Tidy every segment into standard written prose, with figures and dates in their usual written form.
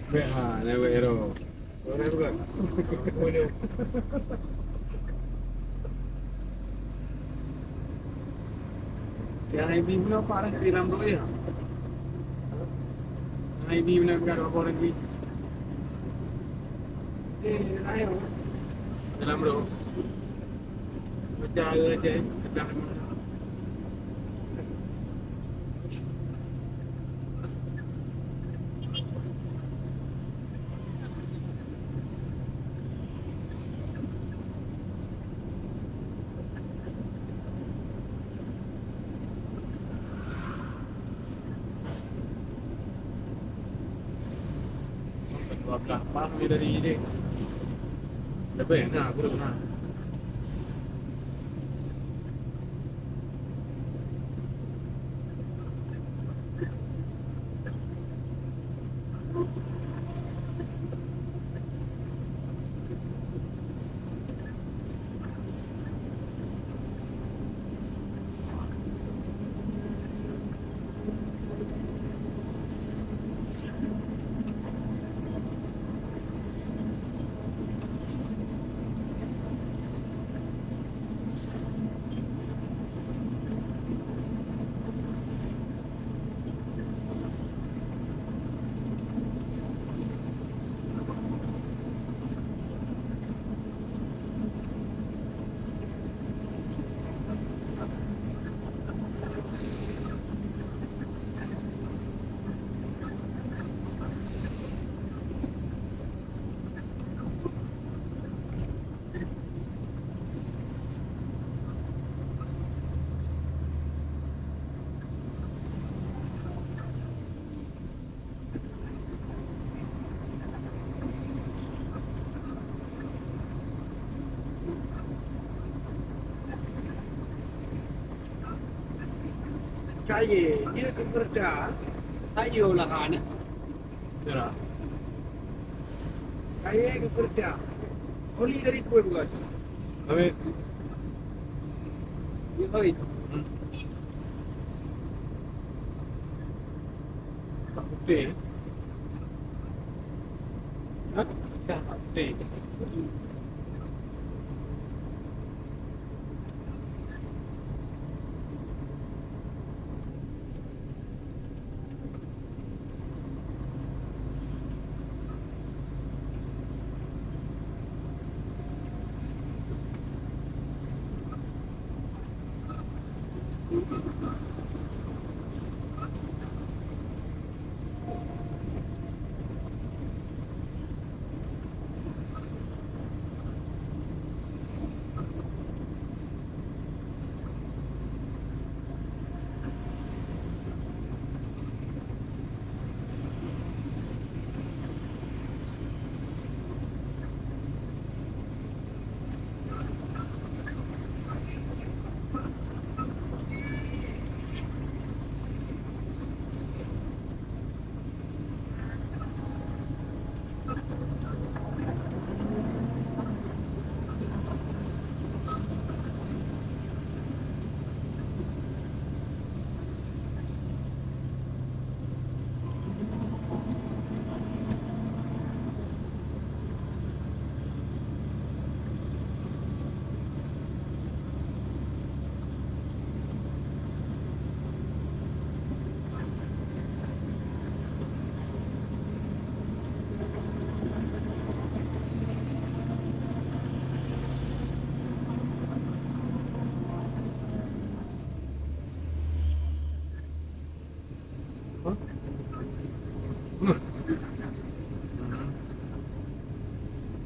BH, never hero. Orang bukan. Boleh. Yang IB pula parah di dalam roh ya. Yang IB benar-benar apa lagi Ayo. dalam roh. Macam aja, dah. Dua belah pas dari ini. Lebih nak, aku dah nak. Kaya dia kekerja. Ayo lah kan. Cerah. Kaya kekerja. Oli dari kue bukan. Habis. Ya kawin. Tak putih. Hah? Tak putih.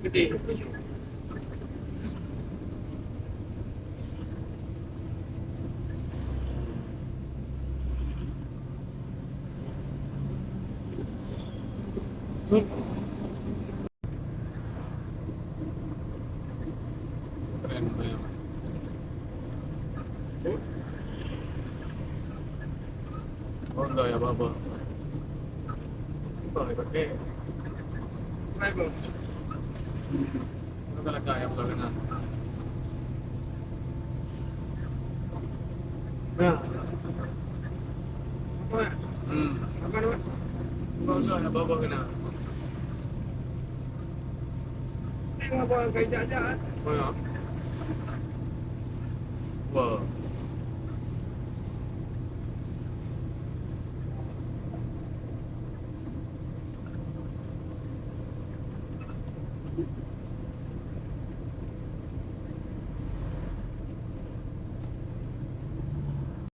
Gede. Sun. Keren banget. Oh enggak ya apa-apa. Boleh pakai. Driver. Itu kalau kaya bukan kena. Nah. Apa? Hmm. Apa nama? Enggak ya apa-apa kena. tengah buat kerja-kerja. Wah.